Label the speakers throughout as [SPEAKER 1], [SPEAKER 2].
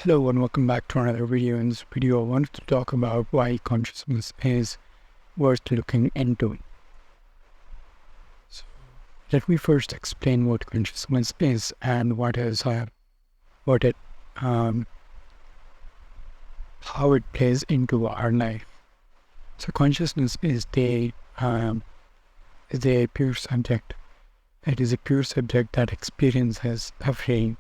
[SPEAKER 1] Hello and welcome back to another video. In this video, I wanted to talk about why consciousness is worth looking into. So, let me first explain what consciousness is and what it, um, how it plays into our life. So, consciousness is a pure subject. It is a pure subject that experiences every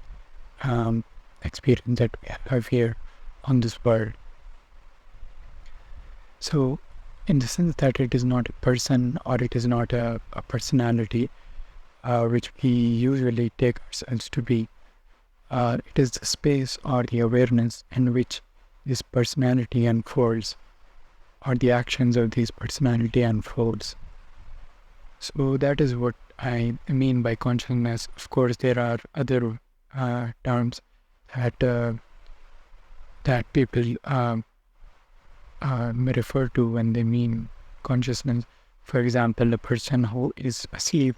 [SPEAKER 1] experience that we have here on this world. So, in the sense that it is not a person or it is not a personality, which we usually take ourselves to be, it is the space or the awareness in which this personality unfolds, or the actions of this personality unfolds. So that is what I mean by consciousness. Of course, there are other terms that people may refer to when they mean consciousness. For example, a person who is asleep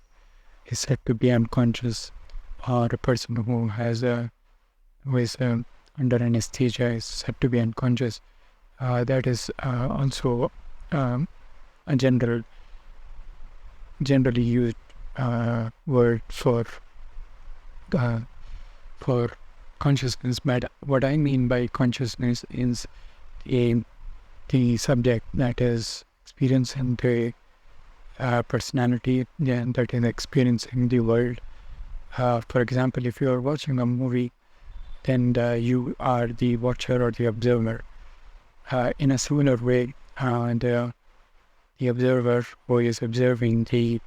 [SPEAKER 1] is said to be unconscious, or a person who is under anesthesia is said to be unconscious. That is also a generally used word for consciousness. But what I mean by consciousness is the subject that is experiencing the personality, that is experiencing the world. For example, if you are watching a movie, then you are the watcher or the observer. In a similar way, the observer who is observing the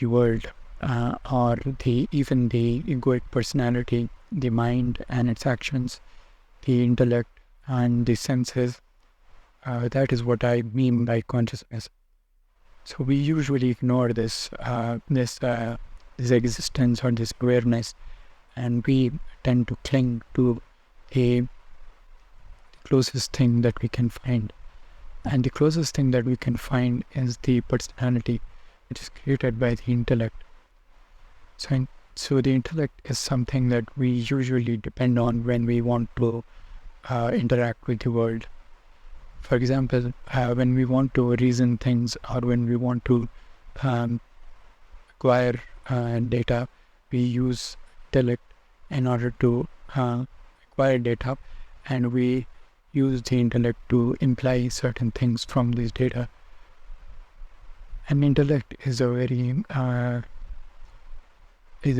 [SPEAKER 1] world, or even the egoic personality, the mind and its actions, the intellect and the senses, that is what I mean by consciousness. So we usually ignore this existence or this awareness, and we tend to cling to the closest thing that we can find. And the closest thing that we can find is the personality, which is created by the intellect. So the intellect is something that we usually depend on when we want to interact with the world. For example, when we want to reason things, or when we want to acquire data, we use intellect in order to acquire data, and we use the intellect to imply certain things from this data. And intellect is a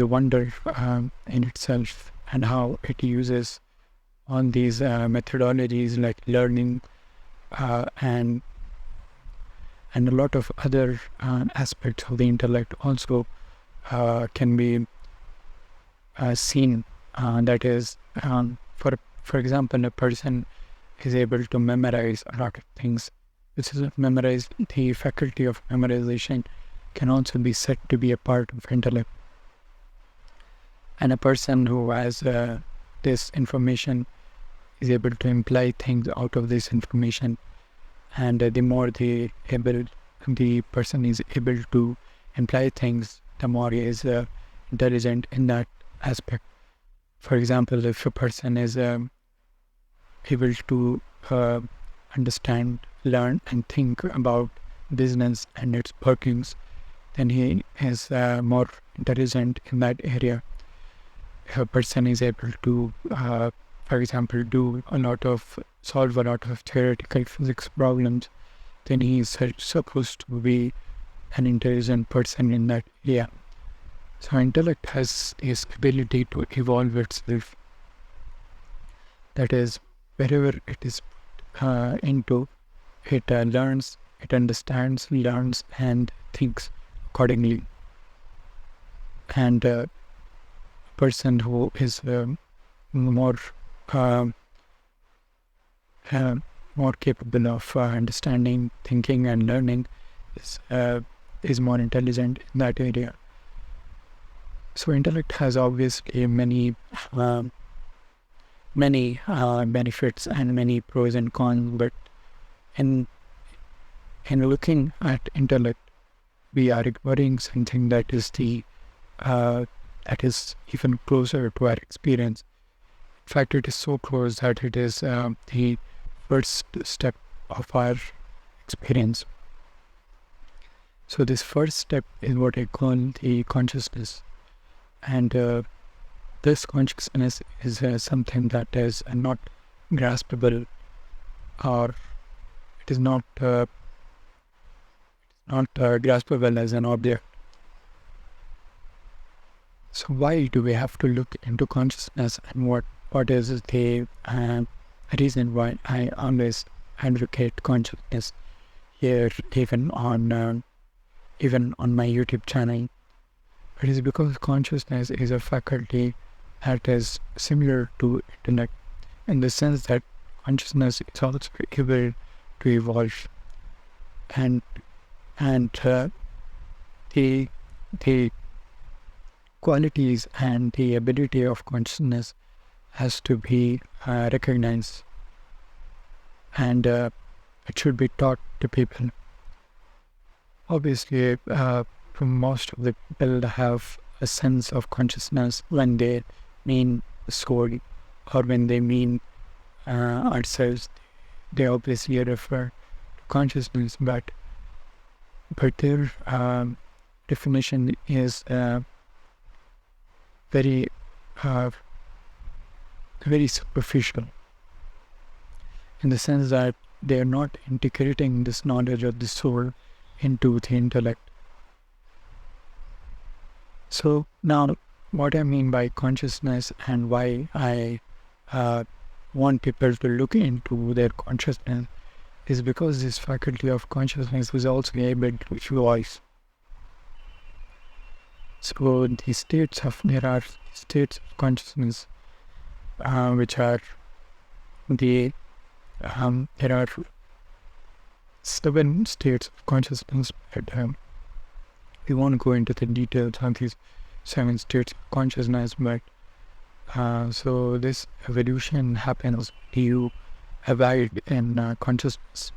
[SPEAKER 1] wonder in itself, and how it uses on these methodologies like learning and a lot of other aspects of the intellect also can be seen. That is, for example, a person is able to memorize a lot of things. This is memorize. The faculty of memorization can also be said to be a part of intellect. And a person who has this information is able to imply things out of this information, and the more the person is able to imply things, the more he is intelligent in that aspect. For example, if a person is able to understand, learn and think about business and its workings, then he is more intelligent in that area. If a person is able to, for example, solve a lot of theoretical physics problems, then he is supposed to be an intelligent person in that area. So intellect has this ability to evolve itself. That is, wherever it is into, it learns, it understands, learns and thinks accordingly. And a person who is more capable of understanding, thinking and learning is more intelligent in that area. So intellect has obviously many benefits and many pros and cons, but in looking at intellect, we are ignoring something that is even closer to our experience. fact, it is so close that it is the first step of our experience. So this first step is what I call the consciousness, and this consciousness is something that is not graspable, or it is not graspable as an object. So why do we have to look into consciousness, and what is the reason why I always advocate consciousness here, even on my YouTube channel? It is because consciousness is a faculty that is similar to intellect, in the sense that consciousness is also able to evolve, and the qualities and the ability of consciousness has to be recognized, and it should be taught to people. Obviously, most of the people have a sense of consciousness when they mean soul, or when they mean ourselves. They obviously refer to consciousness, but their definition is very superficial, in the sense that they are not integrating this knowledge of the soul into the intellect. So now, what I mean by consciousness, and why I want people to look into their consciousness, is because this faculty of consciousness is also able to evolve. So there are states of consciousness, which are there are 7 states of consciousness, but we won't go into the details of these 7 states of consciousness. But so this evolution happens. You evolve in consciousness,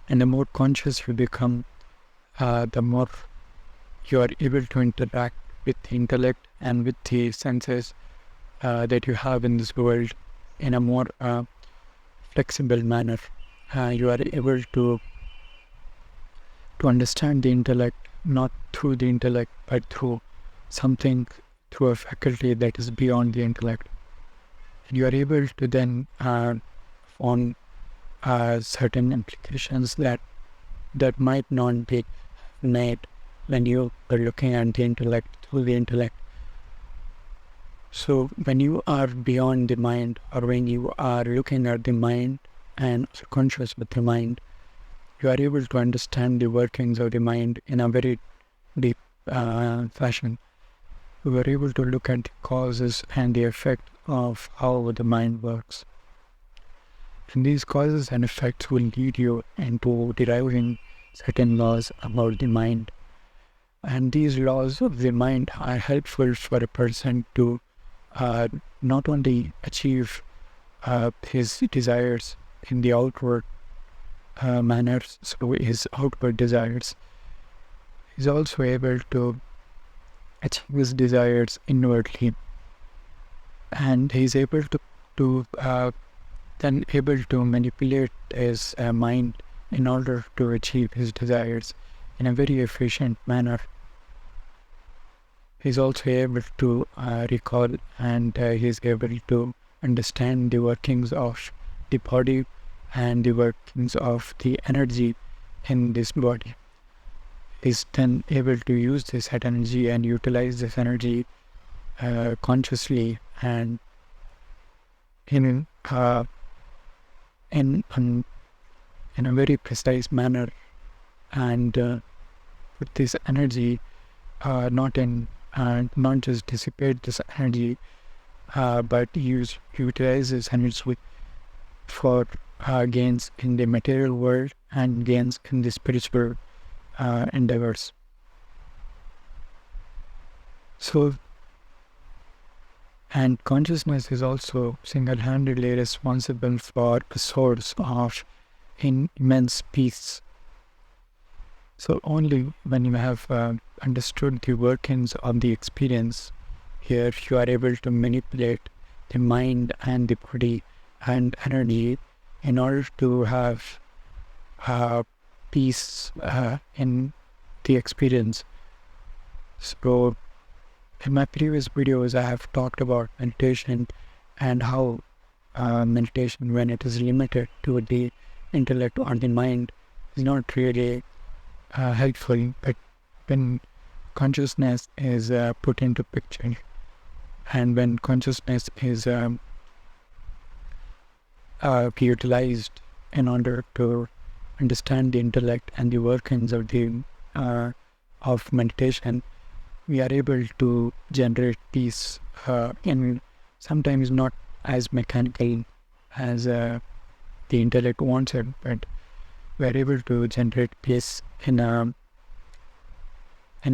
[SPEAKER 1] and the more conscious you become, the more you are able to interact with the intellect and with the senses that you have in this world in a more flexible manner. You are able to understand the intellect, not through the intellect, but through a faculty that is beyond the intellect. And you are able to then form certain implications that might not be made when you are looking at the intellect through the intellect. So when you are beyond the mind, or when you are looking at the mind and also conscious with the mind, you are able to understand the workings of the mind in a very deep fashion. You are able to look at the causes and the effect of how the mind works. And these causes and effects will lead you into deriving certain laws about the mind. And these laws of the mind are helpful for a person to not only achieve his desires in the outward manners, so his outward desires, he's also able to achieve his desires inwardly, and he's able to then able to manipulate his mind in order to achieve his desires in a very efficient manner. He's also able to recall, and he's able to understand the workings of the body and the workings of the energy in this body. He's then able to use this energy and utilize this energy consciously and in a very precise manner, and put this energy not just dissipate this energy, but utilize this energy for gains in the material world and gains in the spiritual endeavors. So, and consciousness is also single-handedly responsible for a source of immense peace. So only when you have understood the workings of the experience here, you are able to manipulate the mind and the body and energy in order to have peace in the experience. So in my previous videos, I have talked about meditation and how meditation, when it is limited to the intellect or the mind, is not really helpful. But when consciousness is put into picture, and when consciousness is utilized in order to understand the intellect and the workings of the of meditation, we are able to generate peace in sometimes not as mechanical as the intellect wants it, but we are able to generate peace in a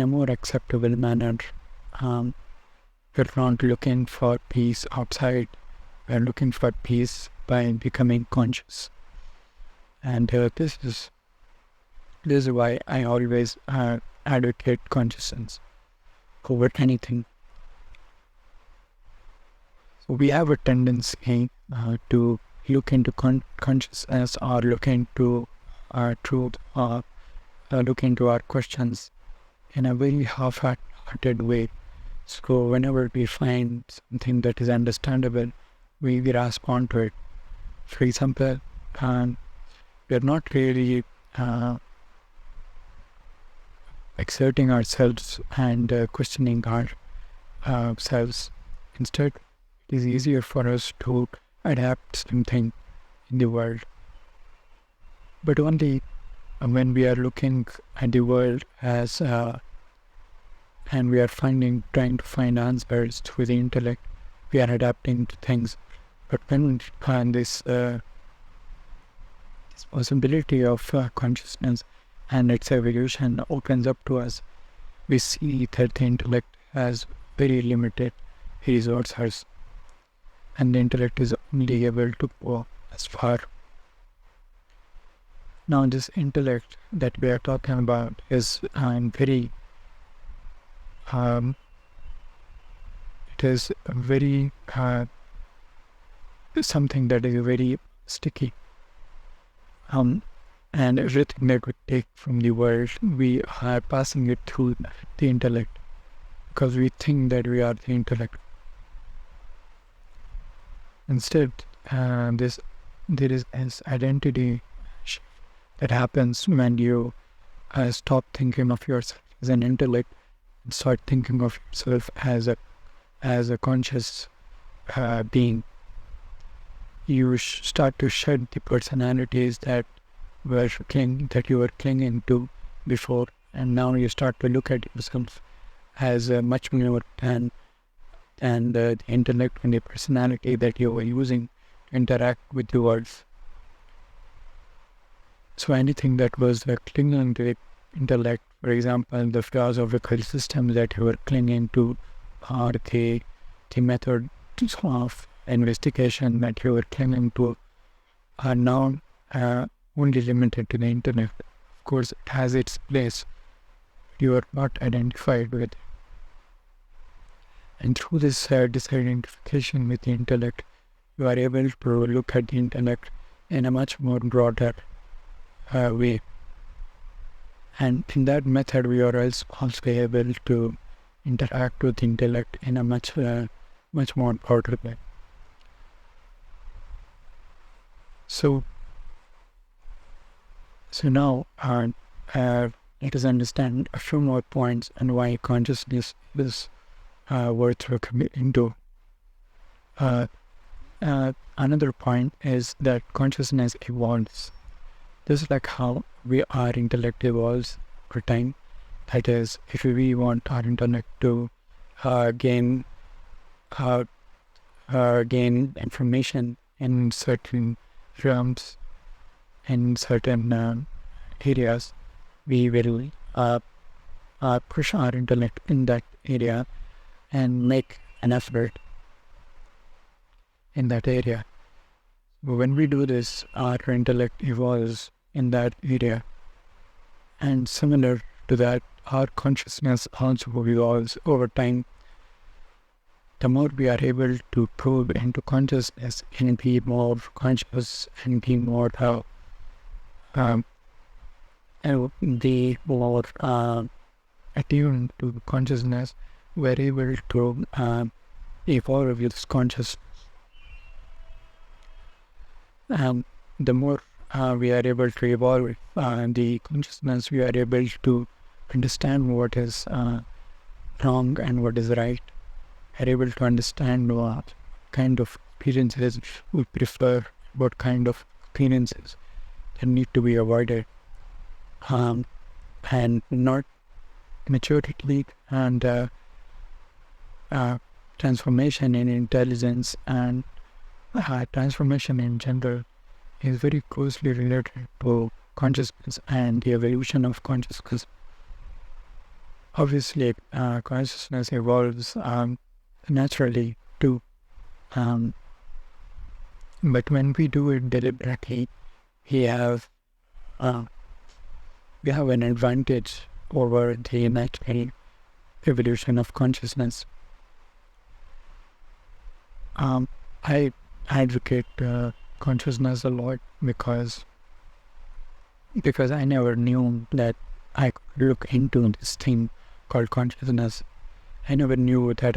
[SPEAKER 1] more acceptable manner. We're not looking for peace outside. We're looking for peace by becoming conscious. And this is why I always advocate consciousness over anything. So we have a tendency to look into consciousness or look into our truth or look into our questions in a very half-hearted way. So whenever we find something that is understandable, we respond to it. For example, we are not really exerting ourselves and questioning ourselves. Instead, it is easier for us to adapt something in the world. But only when we are looking at the world as and we are trying to find answers through the intellect, we are adapting to things. But when this possibility of consciousness and its evolution opens up to us, we see that the intellect has very limited resources, and the intellect is only able to go as far. Now, this intellect that we are talking about is very it is very something that is very sticky. And everything that we take from the world, we are passing it through the intellect because we think that we are the intellect. Instead, there is this identity shift that happens when you stop thinking of yourself as an intellect and start thinking of yourself as a conscious being. You start to shed the personalities that you were clinging to before, and now you start to look at yourself as much more than the intellect and the personality that you were using to interact with the world. So anything that was clinging to the intellect, for example, the philosophical systems that you were clinging to, or the method of investigation that you were clinging to, are now only limited to the internet. Of course, it has its place. You are not identified with it. And through this disidentification with the intellect, you are able to look at the intellect in a much more broader way. And in that method, we are also able to interact with the intellect in a much more broader way. So now let us understand a few more points and why consciousness is worth looking into. Another point is that consciousness evolves. Just like how our intellect evolves over time. That is, if we want our intellect to gain information in certain realms, in certain areas, we will push our intellect in that area and make an effort in that area. When we do this, our intellect evolves in that area, and similar to that, our consciousness also evolves over time. the more we are able to probe into consciousness and be more conscious and be more um, the more attuned to consciousness, we're able to evolve with this consciousness. The more we are able to evolve the consciousness, we are able to understand what is wrong and what is right. We are able to understand what kind of experiences we prefer, what kind of experiences that need to be avoided, and not maturity and transformation in intelligence and transformation in general is very closely related to consciousness and the evolution of consciousness. Obviously, consciousness evolves naturally too, but when we do it deliberately, we have an advantage over the natural evolution of consciousness. I advocate consciousness a lot because I never knew that I could look into this thing called consciousness. I never knew that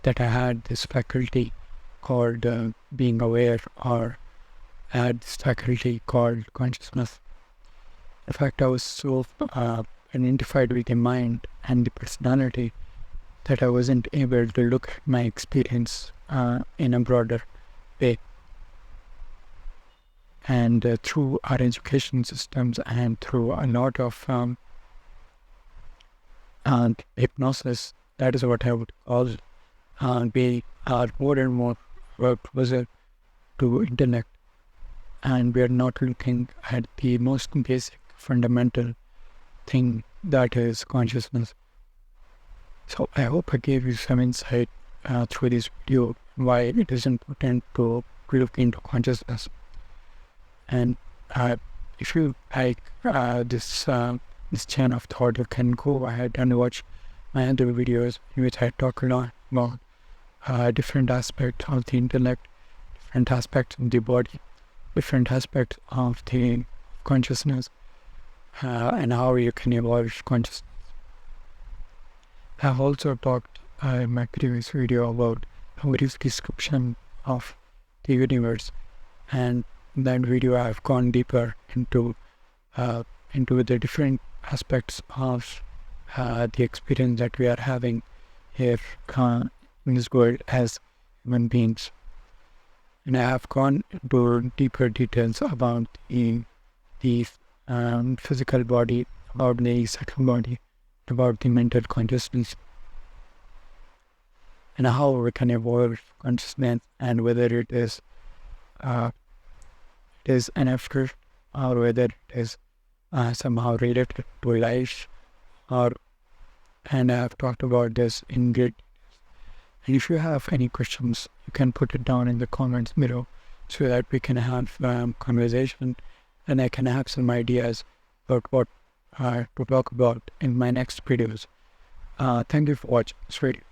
[SPEAKER 1] that I had this faculty called being aware, or I had this faculty called consciousness. In fact, I was so identified with the mind and the personality that I wasn't able to look at my experience in a broader way. And through our education systems and through a lot of hypnosis, that is what I would call it, we are more and more closer to intellect, and we are not looking at the most basic fundamental thing, that is consciousness. So I hope I gave you some insight through this video why it is important to look into consciousness. And if you like this chain of thought, you can go ahead and watch my other videos in which I talk a lot about different aspects of the intellect, different aspects of the body, different aspects of the consciousness, and how you can evolve consciousness. I have also talked in my previous video about a brief description of the universe, and in that video I have gone deeper into the different aspects of the experience that we are having here in this world as human beings. And I have gone into deeper details about the physical body, about the subtle body, about the mental consciousness, and how we can evolve consciousness, and whether it is an effort, or whether it is somehow related to life, and I have talked about this in great. And if you have any questions, you can put it down in the comments below so that we can have conversation, and I can have some ideas about what to talk about in my next videos. Thank you for watching this video.